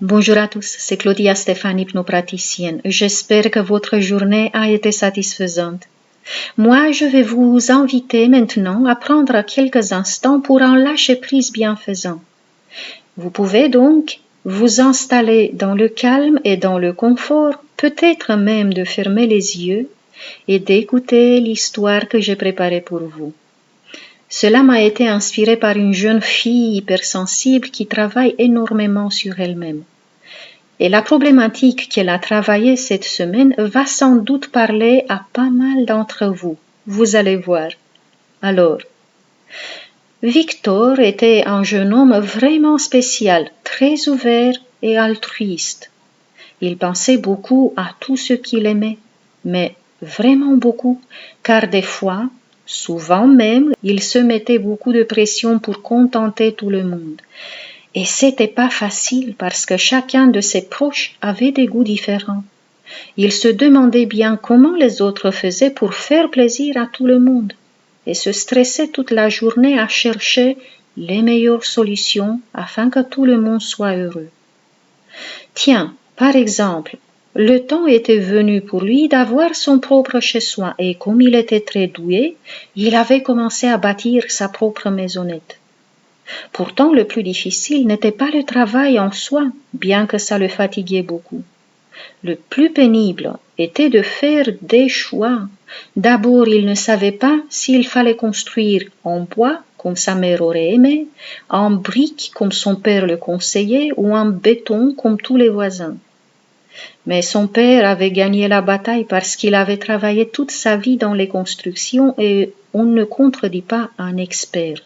Bonjour à tous, c'est Claudia Stéphane, hypnopraticienne. J'espère que votre journée a été satisfaisante. Moi, je vais vous inviter maintenant à prendre quelques instants pour un lâcher-prise bienfaisant. Vous pouvez donc vous installer dans le calme et dans le confort, peut-être même de fermer les yeux et d'écouter l'histoire que j'ai préparée pour vous. Cela m'a été inspiré par une jeune fille hypersensible qui travaille énormément sur elle-même. Et la problématique qu'elle a travaillée cette semaine va sans doute parler à pas mal d'entre vous. Vous allez voir. Alors, Victor était un jeune homme vraiment spécial, très ouvert et altruiste. Il pensait beaucoup à tout ce qu'il aimait, mais vraiment beaucoup, car des fois, souvent même, il se mettait beaucoup de pression pour contenter tout le monde. Et c'était pas facile parce que chacun de ses proches avait des goûts différents. Il se demandait bien comment les autres faisaient pour faire plaisir à tout le monde et se stressait toute la journée à chercher les meilleures solutions afin que tout le monde soit heureux. Tiens, par exemple, le temps était venu pour lui d'avoir son propre chez-soi et comme il était très doué, il avait commencé à bâtir sa propre maisonnette. Pourtant, le plus difficile n'était pas le travail en soi, bien que ça le fatiguait beaucoup. Le plus pénible était de faire des choix. D'abord, il ne savait pas s'il fallait construire en bois, comme sa mère aurait aimé, en briques, comme son père le conseillait, ou en béton, comme tous les voisins. Mais son père avait gagné la bataille parce qu'il avait travaillé toute sa vie dans les constructions et on ne contredit pas un expert.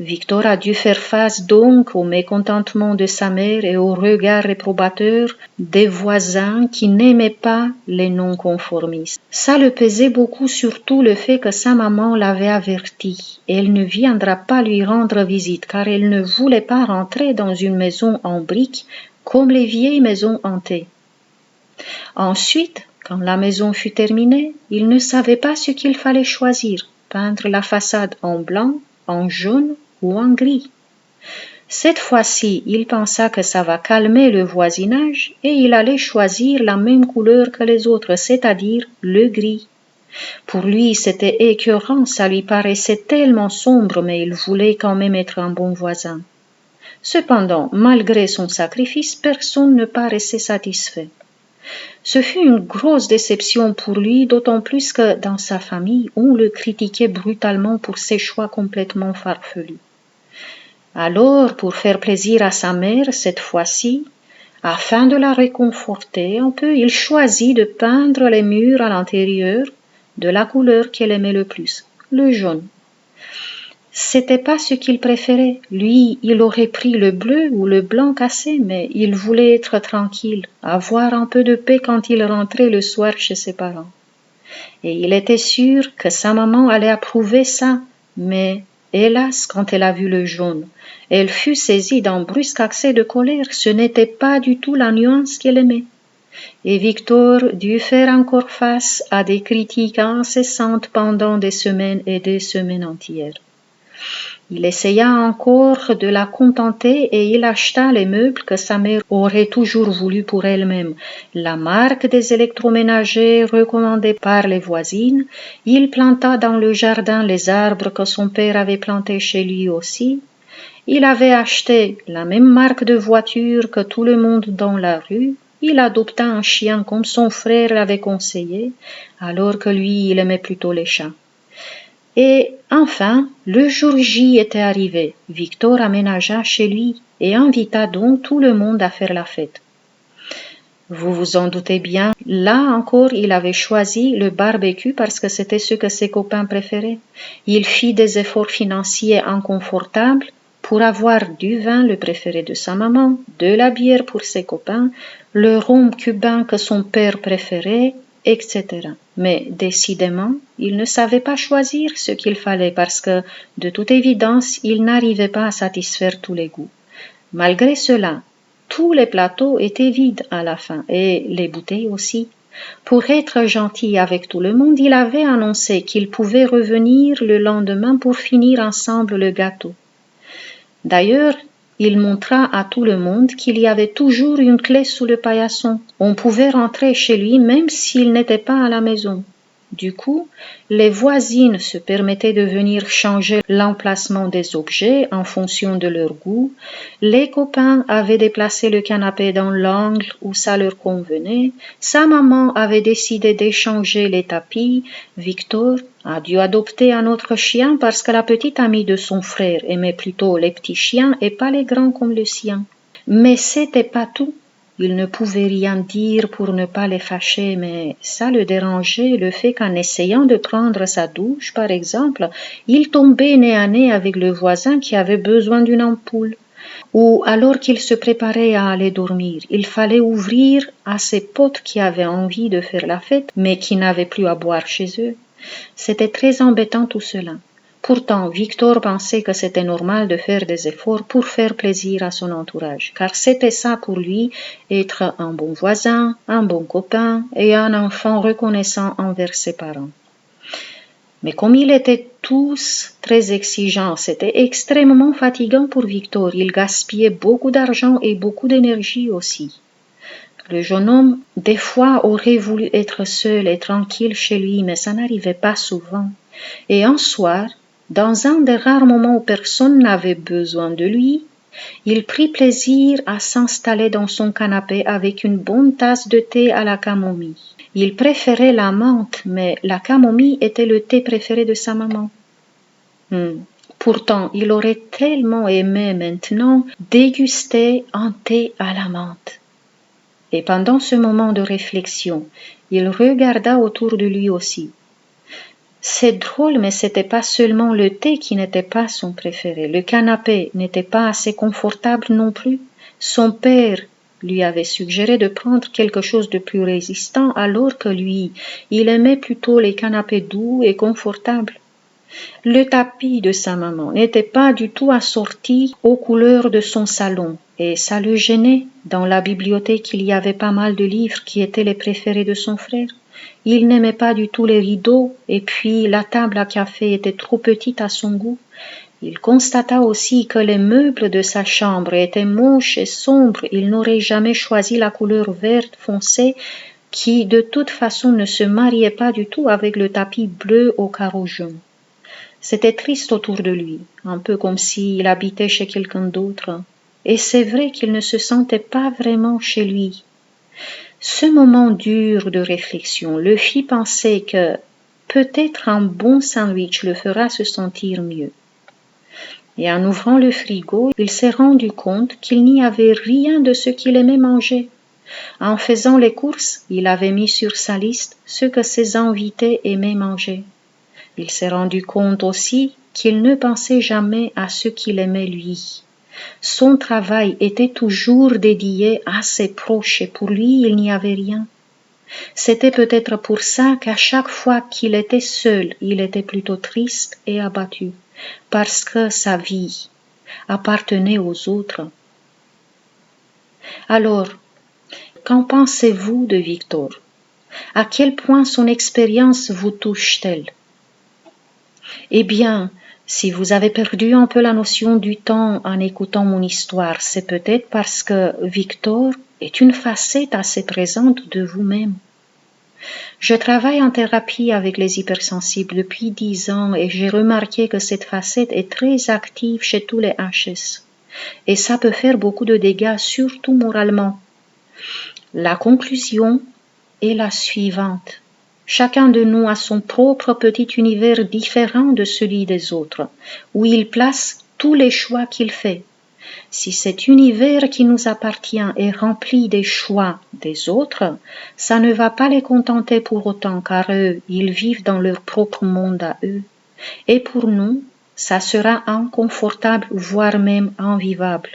Victor a dû faire face donc au mécontentement de sa mère et au regard réprobateur des voisins qui n'aimaient pas les non-conformistes. Ça le pesait beaucoup, surtout le fait que sa maman l'avait averti. Elle ne viendra pas lui rendre visite car elle ne voulait pas rentrer dans une maison en briques comme les vieilles maisons hantées. Ensuite, quand la maison fut terminée, il ne savait pas ce qu'il fallait choisir, peindre la façade en blanc, en jaune ou en gris. Cette fois-ci, il pensa que ça va calmer le voisinage et il allait choisir la même couleur que les autres, c'est-à-dire le gris. Pour lui, c'était écœurant, ça lui paraissait tellement sombre, mais il voulait quand même être un bon voisin. Cependant, malgré son sacrifice, personne ne paraissait satisfait. Ce fut une grosse déception pour lui, d'autant plus que dans sa famille, on le critiquait brutalement pour ses choix complètement farfelus. Alors, pour faire plaisir à sa mère cette fois-ci, afin de la réconforter un peu, il choisit de peindre les murs à l'intérieur de la couleur qu'elle aimait le plus, le jaune. C'était pas ce qu'il préférait. Lui, il aurait pris le bleu ou le blanc cassé, mais il voulait être tranquille, avoir un peu de paix quand il rentrait le soir chez ses parents. Et il était sûr que sa maman allait approuver ça, mais hélas, quand elle a vu le jaune, elle fut saisie d'un brusque accès de colère. Ce n'était pas du tout la nuance qu'elle aimait. Et Victor dut faire encore face à des critiques incessantes pendant des semaines et des semaines entières. Il essaya encore de la contenter et il acheta les meubles que sa mère aurait toujours voulu pour elle-même. La marque des électroménagers recommandée par les voisines. Il planta dans le jardin les arbres que son père avait plantés chez lui aussi. Il avait acheté la même marque de voiture que tout le monde dans la rue. Il adopta un chien comme son frère l'avait conseillé, alors que lui, il aimait plutôt les chats. Et enfin, le jour J était arrivé. Victor aménagea chez lui et invita donc tout le monde à faire la fête. Vous vous en doutez bien, là encore il avait choisi le barbecue parce que c'était ce que ses copains préféraient. Il fit des efforts financiers inconfortables pour avoir du vin, le préféré de sa maman, de la bière pour ses copains, le rhum cubain que son père préférait, etc. Mais décidément, il ne savait pas choisir ce qu'il fallait parce que, de toute évidence, il n'arrivait pas à satisfaire tous les goûts. Malgré cela, tous les plateaux étaient vides à la fin, et les bouteilles aussi. Pour être gentil avec tout le monde, il avait annoncé qu'il pouvait revenir le lendemain pour finir ensemble le gâteau. D'ailleurs, Il montra à tout le monde qu'il y avait toujours une clé sous le paillasson. On pouvait rentrer chez lui même s'il n'était pas à la maison. Du coup, les voisines se permettaient de venir changer l'emplacement des objets en fonction de leur goût. Les copains avaient déplacé le canapé dans l'angle où ça leur convenait. Sa maman avait décidé d'échanger les tapis. Victor a dû adopter un autre chien parce que la petite amie de son frère aimait plutôt les petits chiens et pas les grands comme le sien. Mais c'était pas tout. Il ne pouvait rien dire pour ne pas les fâcher, mais ça le dérangeait le fait qu'en essayant de prendre sa douche, par exemple, il tombait nez à nez avec le voisin qui avait besoin d'une ampoule. Ou alors qu'il se préparait à aller dormir, il fallait ouvrir à ses potes qui avaient envie de faire la fête, mais qui n'avaient plus à boire chez eux. C'était très embêtant tout cela. Pourtant, Victor pensait que c'était normal de faire des efforts pour faire plaisir à son entourage, car c'était ça pour lui, être un bon voisin, un bon copain et un enfant reconnaissant envers ses parents. Mais comme ils étaient tous très exigeants, c'était extrêmement fatigant pour Victor. Il gaspillait beaucoup d'argent et beaucoup d'énergie aussi. Le jeune homme, des fois, aurait voulu être seul et tranquille chez lui, mais ça n'arrivait pas souvent. Et un soir, dans un des rares moments où personne n'avait besoin de lui, il prit plaisir à s'installer dans son canapé avec une bonne tasse de thé à la camomille. Il préférait la menthe, mais la camomille était le thé préféré de sa maman. Pourtant, il aurait tellement aimé maintenant déguster un thé à la menthe. Et pendant ce moment de réflexion, il regarda autour de lui aussi. C'est drôle, mais c'était pas seulement le thé qui n'était pas son préféré. Le canapé n'était pas assez confortable non plus. Son père lui avait suggéré de prendre quelque chose de plus résistant, alors que lui, il aimait plutôt les canapés doux et confortables. Le tapis de sa maman n'était pas du tout assorti aux couleurs de son salon, et ça le gênait. Dans la bibliothèque, il y avait pas mal de livres qui étaient les préférés de son frère. Il n'aimait pas du tout les rideaux, et puis la table à café était trop petite à son goût. Il constata aussi que les meubles de sa chambre étaient moches et sombres. Il n'aurait jamais choisi la couleur verte foncée qui, de toute façon, ne se mariait pas du tout avec le tapis bleu aux carreaux jaunes. C'était triste autour de lui, un peu comme s'il habitait chez quelqu'un d'autre. Et c'est vrai qu'il ne se sentait pas vraiment chez lui. Ce moment dur de réflexion le fit penser que peut-être un bon sandwich le fera se sentir mieux. Et en ouvrant le frigo, il s'est rendu compte qu'il n'y avait rien de ce qu'il aimait manger. En faisant les courses, il avait mis sur sa liste ce que ses invités aimaient manger. Il s'est rendu compte aussi qu'il ne pensait jamais à ce qu'il aimait lui. Son travail était toujours dédié à ses proches et pour lui il n'y avait rien. C'était peut-être pour ça qu'à chaque fois qu'il était seul, il était plutôt triste et abattu, parce que sa vie appartenait aux autres. Alors, qu'en pensez-vous de Victor? À quel point son expérience vous touche-t-elle? Eh bien, si vous avez perdu un peu la notion du temps en écoutant mon histoire, c'est peut-être parce que Victor est une facette assez présente de vous-même. Je travaille en thérapie avec les hypersensibles depuis 10 ans et j'ai remarqué que cette facette est très active chez tous les HS. Et ça peut faire beaucoup de dégâts, surtout moralement. La conclusion est la suivante. Chacun de nous a son propre petit univers différent de celui des autres, où il place tous les choix qu'il fait. Si cet univers qui nous appartient est rempli des choix des autres, ça ne va pas les contenter pour autant, car eux, ils vivent dans leur propre monde à eux. Et pour nous, ça sera inconfortable, voire même invivable.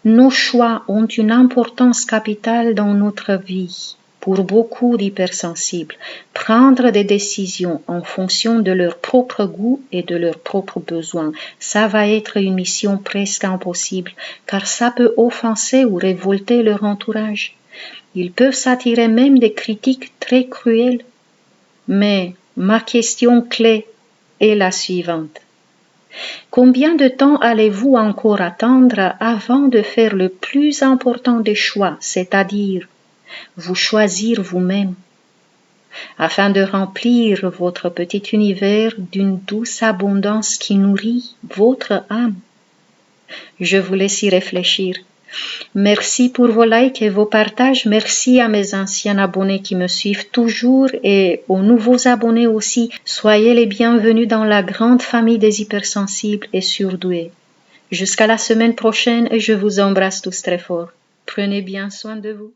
Nos choix ont une importance capitale dans notre vie. Pour beaucoup d'hypersensibles, prendre des décisions en fonction de leur propre goût et de leurs propres besoins, ça va être une mission presque impossible, car ça peut offenser ou révolter leur entourage. Ils peuvent s'attirer même des critiques très cruelles. Mais ma question clé est la suivante. Combien de temps allez-vous encore attendre avant de faire le plus important des choix, c'est-à-dire vous choisir vous-même, afin de remplir votre petit univers d'une douce abondance qui nourrit votre âme? Je vous laisse y réfléchir. Merci pour vos likes et vos partages. Merci à mes anciens abonnés qui me suivent toujours et aux nouveaux abonnés aussi. Soyez les bienvenus dans la grande famille des hypersensibles et surdoués. Jusqu'à la semaine prochaine et je vous embrasse tous très fort. Prenez bien soin de vous.